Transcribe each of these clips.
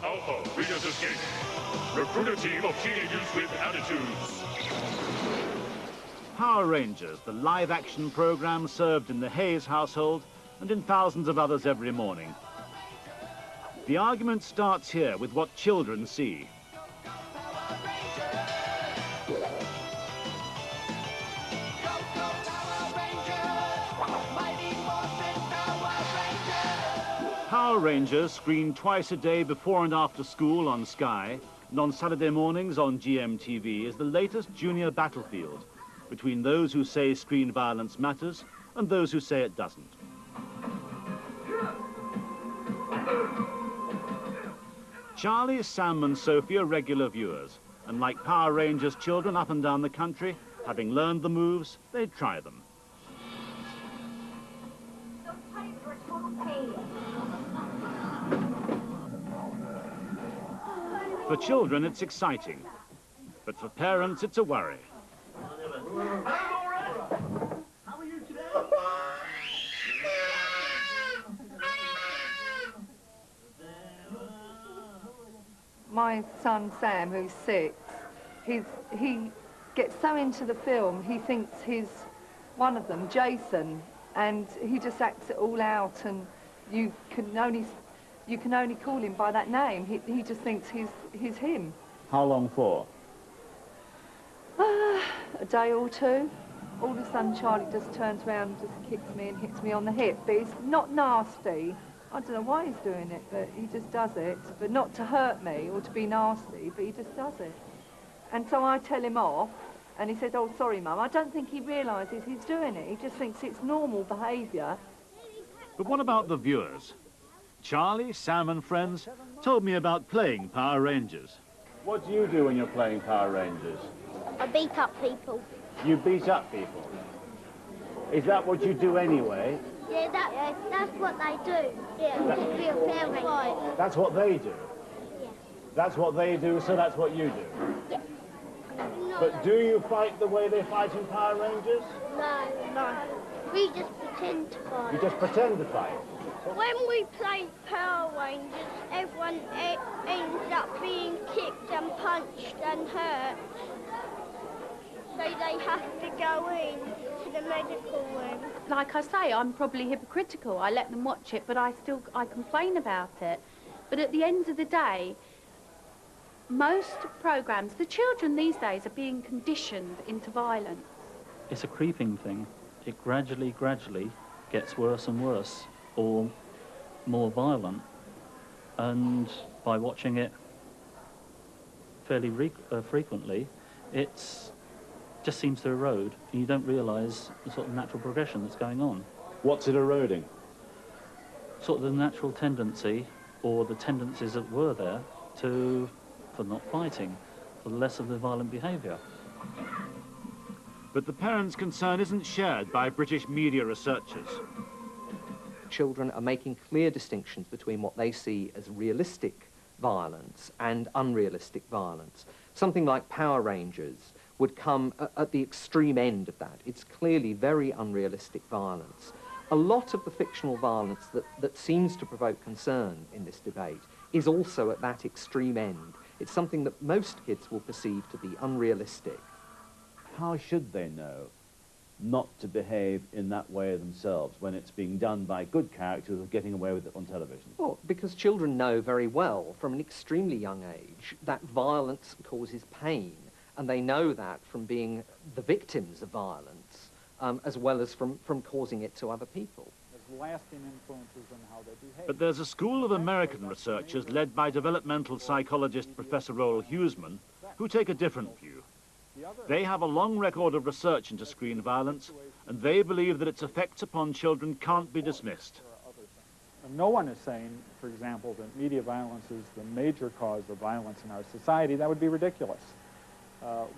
Alpha, Reader's Escape. Recruit a team of teenagers with attitudes. Power Rangers, the live-action program served in the Hayes household and in thousands of others every morning. The argument starts here with what children see. Power Rangers, screened twice a day before and after school on Sky, and on Saturday mornings on GMTV, is the latest junior battlefield between those who say screen violence matters and those who say it doesn't. Charlie, Sam and Sophie are regular viewers, and like Power Rangers children up and down the country, having learned the moves, they try them. For children, it's exciting, but for parents, it's a worry. How are you today? My son Sam, who's 6, he gets so into the film, he thinks he's one of them, Jason, and he just acts it all out, and you can only call him by that name. He just thinks he's him. How long for? A day or two. All of a sudden, Charlie just turns around and just kicks me and hits me on the hip. But it's not nasty. I don't know why he's doing it, but he just does it. But not to hurt me or to be nasty, but he just does it. And so I tell him off, and he says, "Oh, sorry, Mum." I don't think he realises he's doing it. He just thinks it's normal behaviour. But what about the viewers? Charlie, Sam and friends told me about playing Power Rangers. What do you do when you're playing Power Rangers? I beat up people. You beat up people? Is that what you do anyway? Yeah, that's what they do. Yeah, it's real fair Rangers. That's what they do? Yeah. That's what they do, so that's what you do? Yeah. No, But do you fight the way they fight in Power Rangers? No. We just pretend to fight. You just pretend to fight? When we play Power Rangers, everyone ends up being kicked and punched and hurt. So they have to go in to the medical room. Like I say, I'm probably hypocritical. I let them watch it, but I complain about it. But at the end of the day, most programmes, the children these days are being conditioned into violence. It's a creeping thing. It gradually gets worse and worse, or more violent. And by watching it fairly frequently, it's just seems to erode, and you don't realise the sort of natural progression that's going on. What's it eroding? Sort of the natural tendency, or the tendencies that were there, for not fighting, for less of the violent behaviour. But the parents' concern isn't shared by British media researchers. Children are making clear distinctions between what they see as realistic violence and unrealistic violence. Something like Power Rangers would come at the extreme end of that. It's clearly very unrealistic violence. A lot of the fictional violence that seems to provoke concern in this debate is also at that extreme end. It's something that most kids will perceive to be unrealistic. How should they know not to behave in that way themselves when it's being done by good characters who are getting away with it on television? Well, because children know very well from an extremely young age that violence causes pain. And they know that from being the victims of violence, as well as from causing it to other people. There's lasting influences on how they behave. But there's a school of American researchers led by developmental psychologist Professor Roel Huseman who take a different view. They have a long record of research into screen violence, and they believe that its effects upon children can't be dismissed. And no one is saying, for example, that media violence is the major cause of violence in our society. That would be ridiculous.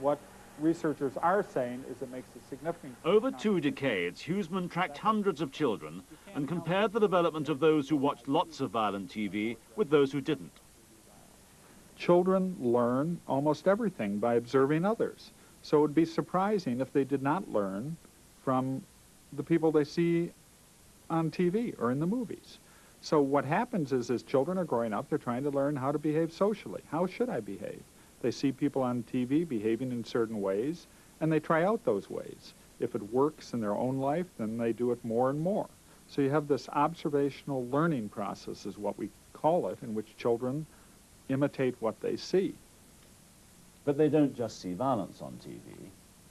What researchers are saying is it makes a significant... Over 2 decades, Huseman tracked hundreds of children and compared the development of those who watched lots of violent TV with those who didn't. Children learn almost everything by observing others. So it would be surprising if they did not learn from the people they see on TV or in the movies. So what happens is, as children are growing up, they're trying to learn how to behave socially. How should I behave? They see people on TV behaving in certain ways, and they try out those ways. If it works in their own life, then they do it more and more. So you have this observational learning process, is what we call it, in which children imitate what they see. But they don't just see violence on TV.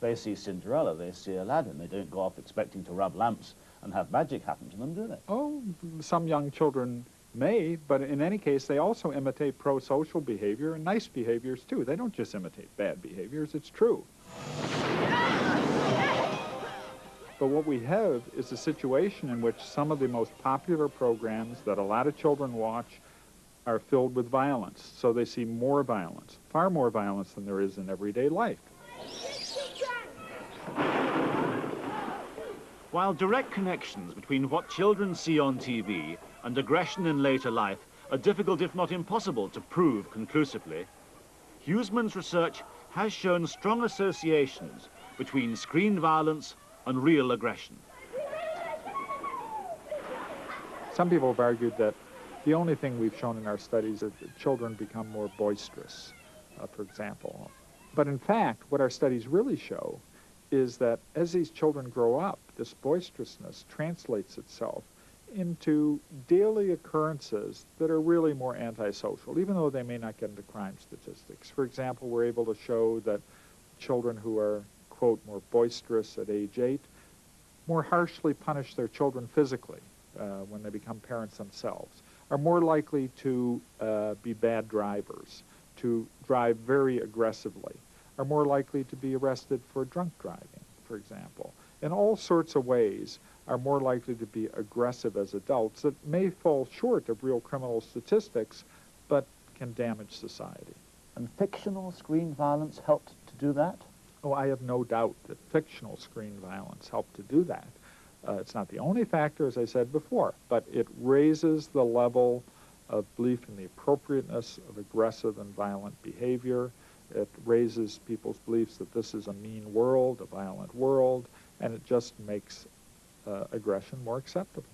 They see Cinderella, they see Aladdin. They don't go off expecting to rub lamps and have magic happen to them, do they? Oh, some young children may, but in any case, they also imitate pro-social behavior and nice behaviors, too. They don't just imitate bad behaviors, it's true. But what we have is a situation in which some of the most popular programs that a lot of children watch are filled with violence. So they see more violence, far more violence than there is in everyday life. While direct connections between what children see on TV and aggression in later life are difficult, if not impossible, to prove conclusively, Huseman's research has shown strong associations between screen violence and real aggression. Some people have argued that the only thing we've shown in our studies is that children become more boisterous, for example. But in fact, what our studies really show is that as these children grow up, this boisterousness translates itself into daily occurrences that are really more antisocial, even though they may not get into crime statistics. For example, we're able to show that children who are, quote, more boisterous at age 8 more harshly punish their children physically when they become parents themselves, are more likely to be bad drivers, to drive very aggressively, are more likely to be arrested for drunk driving, for example. In all sorts of ways, are more likely to be aggressive as adults that may fall short of real criminal statistics, but can damage society. And fictional screen violence helped to do that? Oh, I have no doubt that fictional screen violence helped to do that. It's not the only factor, as I said before, but it raises the level of belief in the appropriateness of aggressive and violent behavior. It raises people's beliefs that this is a mean world, a violent world, and it just makes aggression more acceptable.